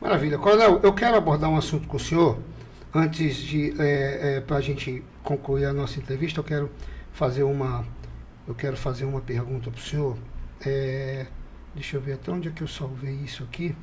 Maravilha. Coronel, eu quero abordar um assunto com o senhor. Antes de, para a gente concluir a nossa entrevista, fazer uma, eu quero fazer uma pergunta para o senhor. Deixa eu ver até onde é que eu salvei isso aqui.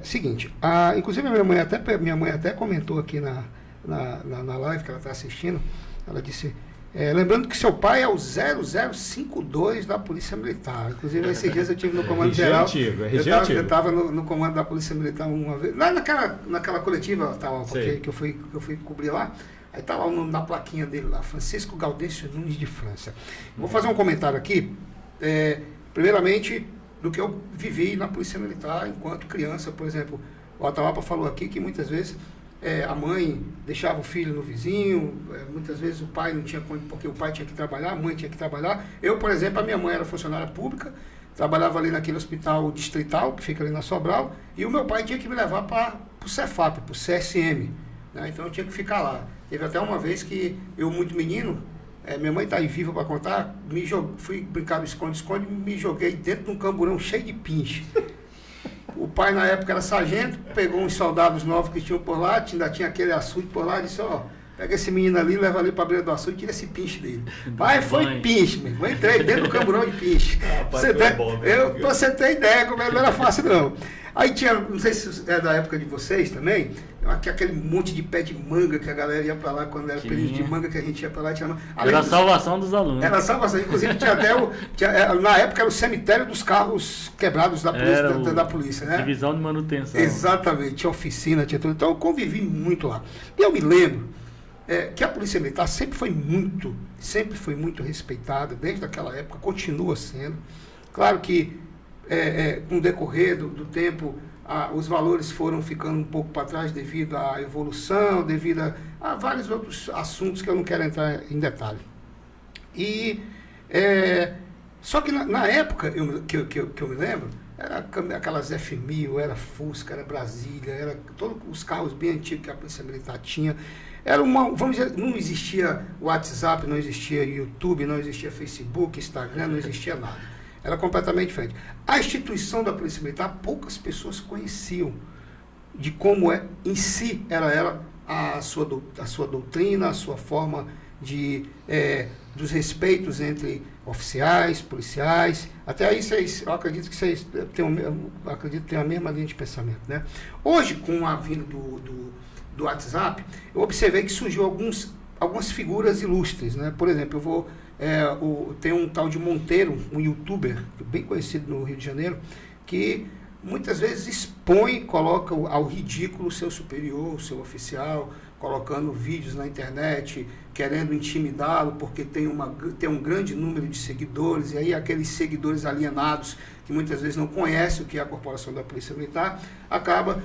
Seguinte, inclusive a minha mãe até comentou aqui na live que ela está assistindo, ela disse... lembrando que seu pai é o 0052 da Polícia Militar. Inclusive, esses dias eu estive no Comando Geral. Eu estava no comando da Polícia Militar uma vez, lá naquela coletiva que eu fui cobrir lá. Aí está lá o nome da plaquinha dele lá, Francisco Gaudêncio Nunes de França. Vou fazer um comentário aqui, primeiramente, do que eu vivi na Polícia Militar enquanto criança. Por exemplo, o Atahualpa falou aqui que muitas vezes... a mãe deixava o filho no vizinho, muitas vezes o pai não tinha, porque o pai tinha que trabalhar, a mãe tinha que trabalhar. Eu, por exemplo, a minha mãe era funcionária pública, trabalhava ali naquele hospital distrital, que fica ali na Sobral, e o meu pai tinha que me levar para o Cefap, para o CSM, né? Então eu tinha que ficar lá. Teve até uma vez que eu, muito menino, minha mãe está aí viva para contar, fui brincar no esconde-esconde e me joguei dentro de um camburão cheio de pinche. O pai, na época, era sargento, pegou uns soldados novos que tinham por lá, ainda tinha aquele açude por lá, e disse, pega esse menino ali, leva ali para a beira do açude e tira esse pinche dele. Pai, foi pinche, meu irmão. Entrei dentro do camburão de pinche. Você tem ideia como não era fácil, não. Aí tinha, não sei se é da época de vocês também, aquele monte de pé de manga que a galera ia para lá, quando era período de manga que a gente ia para lá. Era a salvação dos alunos. Era a salvação, inclusive tinha até na época era o cemitério dos carros quebrados da polícia, né? Divisão de manutenção. Exatamente, tinha oficina, tinha tudo. Então eu convivi muito lá. E eu me lembro que a Polícia Militar sempre foi muito respeitada, desde aquela época, continua sendo. Claro que com o decorrer do tempo, os valores foram ficando um pouco para trás devido à evolução, devido a vários outros assuntos que eu não quero entrar em detalhe. Só que na época que eu me lembro, era aquelas F1000, era Fusca, era Brasília, era todos os carros bem antigos que a Polícia Militar tinha. Vamos dizer, não existia WhatsApp, não existia YouTube, não existia Facebook, Instagram, não existia nada. Era completamente diferente. A instituição da Polícia Militar, poucas pessoas conheciam de como em si era a sua doutrina, a sua forma dos respeitos entre oficiais, policiais. Até aí eu acredito que vocês têm a mesma linha de pensamento, né? Hoje, com a vinda do WhatsApp, eu observei que surgiu algumas figuras ilustres, né? Por exemplo, tem um tal de Monteiro, um youtuber bem conhecido no Rio de Janeiro, que muitas vezes coloca ao ridículo o seu superior, o seu oficial, colocando vídeos na internet, querendo intimidá-lo porque tem um grande número de seguidores, e aí aqueles seguidores alienados, que muitas vezes não conhecem o que é a corporação da Polícia Militar, acaba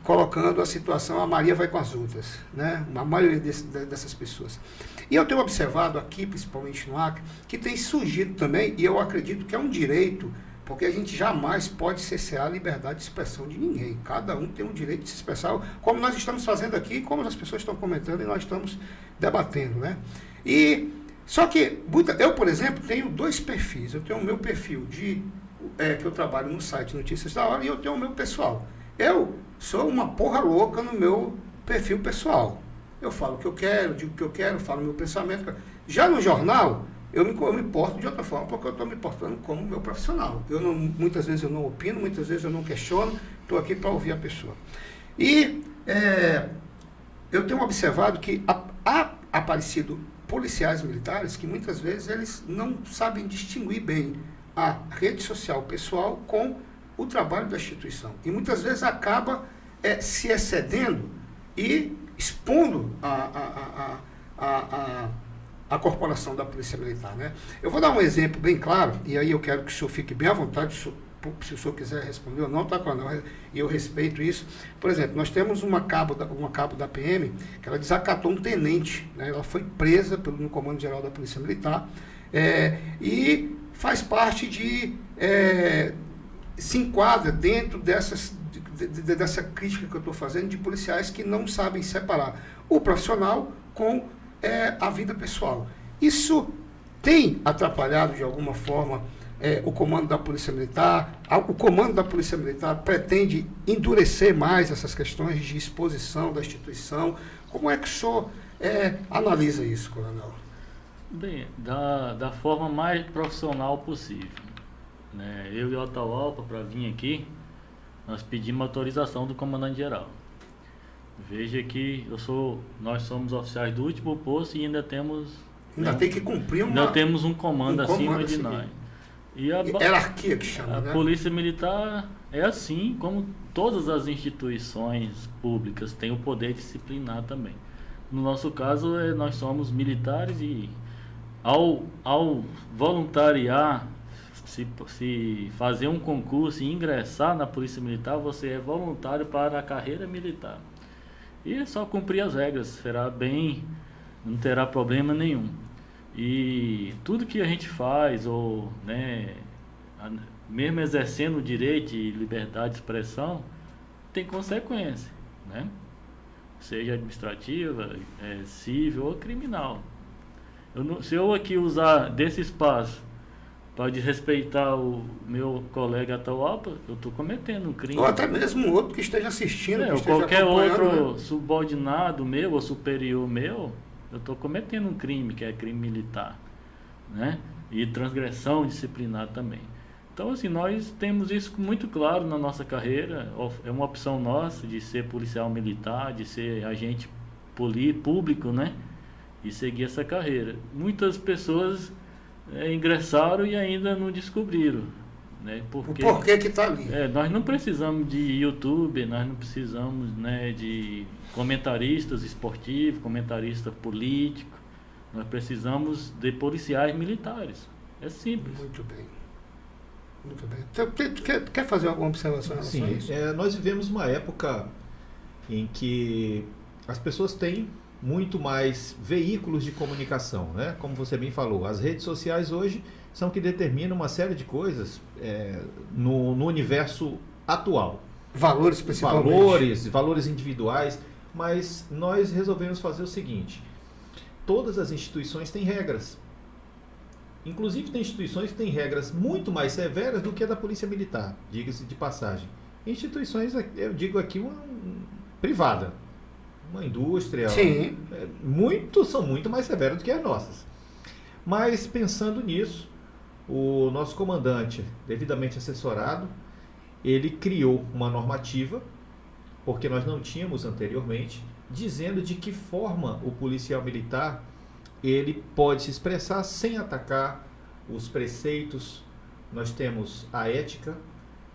colocando a situação, a Maria vai com as outras, né? A maioria dessas pessoas. E eu tenho observado aqui, principalmente no Acre, que tem surgido também, e eu acredito que é um direito, porque a gente jamais pode cercear a liberdade de expressão de ninguém. Cada um tem um direito de se expressar, como nós estamos fazendo aqui, como as pessoas estão comentando e nós estamos debatendo, né? Só que eu, por exemplo, tenho dois perfis. Eu tenho o meu perfil que eu trabalho no site Notícias da Hora, e eu tenho o meu pessoal. Eu sou uma porra louca no meu perfil pessoal. Eu falo o que eu quero, digo o que eu quero, falo o meu pensamento. Já no jornal, eu me porto de outra forma, porque eu estou me portando como meu profissional. Muitas vezes eu não opino, muitas vezes eu não questiono, estou aqui para ouvir a pessoa. E eu tenho observado que há aparecido policiais militares que muitas vezes eles não sabem distinguir bem a rede social pessoal com o trabalho da instituição. E muitas vezes acaba se excedendo e expondo a corporação da Polícia Militar, né? Eu vou dar um exemplo bem claro, e aí eu quero que o senhor fique bem à vontade, se o senhor quiser responder ou não, tá, Coronel, e eu respeito isso. Por exemplo, nós temos uma cabo da PM, que ela desacatou um tenente, né? Ela foi presa no Comando Geral da Polícia Militar, e faz parte se enquadra dentro dessa crítica que eu estou fazendo de policiais que não sabem separar o profissional com a vida pessoal. Isso tem atrapalhado de alguma forma o comando da Polícia Militar? O comando da Polícia Militar pretende endurecer mais essas questões de exposição da instituição? Como é que o senhor analisa isso, coronel? Bem, da forma mais profissional possível, né? Eu e o Atahualpa, para vir aqui, nós pedimos autorização do comandante-geral. Veja que nós somos oficiais do último posto e ainda temos... Ainda tem que cumprir ainda temos um comando acima de nós. E a hierarquia que chama, né? A Polícia Militar é assim como todas as instituições públicas têm o poder disciplinar também. No nosso caso, nós somos militares e ao voluntariar, se fazer um concurso e ingressar na Polícia Militar, você é voluntário para a carreira militar. E é só cumprir as regras, será bem, não terá problema nenhum. E tudo que a gente faz, mesmo exercendo o direito de liberdade de expressão, tem consequência, né? Seja administrativa, civil ou criminal. Se eu aqui usar desse espaço para desrespeitar o meu colega Atahualpa, eu estou cometendo um crime. Ou até mesmo outro que esteja assistindo, que esteja qualquer outro, né? Subordinado meu ou superior meu, eu estou cometendo um crime, que é crime militar, né? E transgressão disciplinar também. Então, assim, nós temos isso muito claro na nossa carreira. É uma opção nossa de ser policial militar, de ser agente público, né? E seguir essa carreira. Muitas pessoas ingressaram e ainda não descobriram, né? Porque, o porquê que está ali. Nós não precisamos de YouTube, nós não precisamos, né, de comentaristas esportivos, comentaristas políticos. Nós precisamos de policiais militares. É simples. Muito bem. Muito bem. Então, quer fazer alguma observação em relação a isso? Nós vivemos uma época em que as pessoas têm muito mais veículos de comunicação, né? Como você bem falou, as redes sociais hoje são que determinam uma série de coisas no universo atual. Valores principalmente. Valores individuais, mas nós resolvemos fazer o seguinte: todas as instituições têm regras. Inclusive tem instituições que têm regras muito mais severas do que a da Polícia Militar, diga-se de passagem. Instituições, eu digo aqui, privada, uma indústria, sim, são muito mais severas do que as nossas. Mas pensando nisso, o nosso comandante, devidamente assessorado, ele criou uma normativa, porque nós não tínhamos anteriormente, dizendo de que forma o policial militar ele pode se expressar sem atacar os preceitos. Nós temos a ética,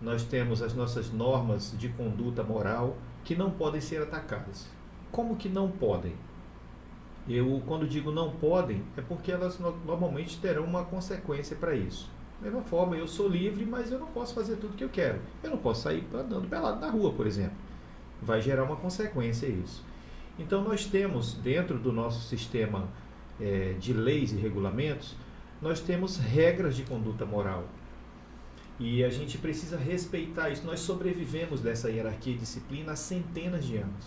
nós temos as nossas normas de conduta moral que não podem ser atacadas. Como que não podem? Quando digo não podem, é porque elas normalmente terão uma consequência para isso. Da mesma forma, eu sou livre, mas eu não posso fazer tudo que eu quero. Eu não posso sair andando pelado na rua, por exemplo. Vai gerar uma consequência isso. Então nós temos, dentro do nosso sistema de leis e regulamentos, nós temos regras de conduta moral. E a gente precisa respeitar isso. Nós sobrevivemos dessa hierarquia e disciplina há centenas de anos.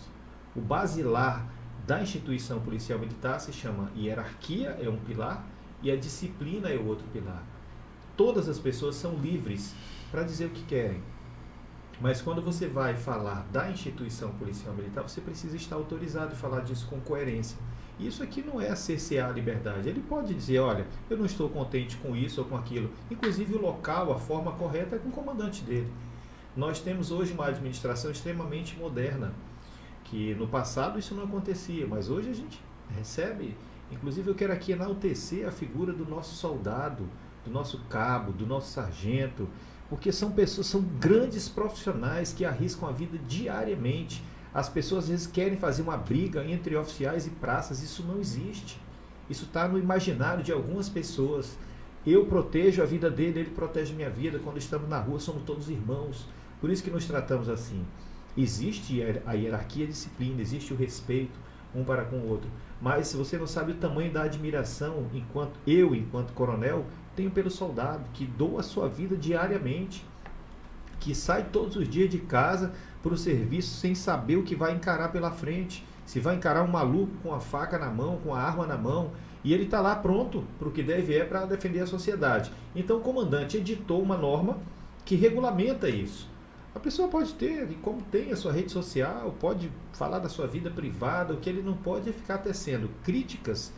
O basilar da instituição policial militar se chama hierarquia, é um pilar, e a disciplina é o outro pilar. Todas as pessoas são livres para dizer o que querem. Mas quando você vai falar da instituição policial militar, você precisa estar autorizado a falar disso com coerência. Isso aqui não é cercear a liberdade. Ele pode dizer, olha, eu não estou contente com isso ou com aquilo. Inclusive o local, a forma correta é com o comandante dele. Nós temos hoje uma administração extremamente moderna, que no passado isso não acontecia, mas hoje a gente recebe. Inclusive eu quero aqui enaltecer a figura do nosso soldado, do nosso cabo, do nosso sargento, porque são pessoas, são grandes profissionais que arriscam a vida diariamente. As pessoas às vezes querem fazer uma briga entre oficiais e praças, isso não existe. Isso está no imaginário de algumas pessoas. Eu protejo a vida dele, ele protege a minha vida. Quando estamos na rua, somos todos irmãos. Por isso que nos tratamos assim. Existe a hierarquia e a disciplina, existe o respeito um para com o outro. Mas se você não sabe o tamanho da admiração, enquanto coronel, tenho pelo soldado que doa a sua vida diariamente, que sai todos os dias de casa para o serviço sem saber o que vai encarar pela frente. Se vai encarar um maluco com a faca na mão, com a arma na mão, E ele está lá pronto para o que deve para defender a sociedade. Então o comandante editou uma norma que regulamenta isso. A pessoa pode ter, e como tem a sua rede social, pode falar da sua vida privada, o que ele não pode é ficar tecendo críticas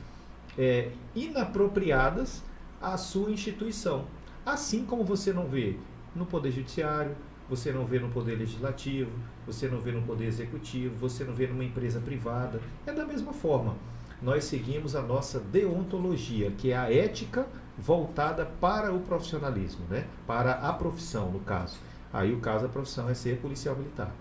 inapropriadas à sua instituição. Assim como você não vê no Poder Judiciário, você não vê no Poder Legislativo, você não vê no Poder Executivo, você não vê numa empresa privada. É da mesma forma. Nós seguimos a nossa deontologia, que é a ética voltada para o profissionalismo, né? Para a profissão, no caso. Aí o caso da profissão é ser policial militar.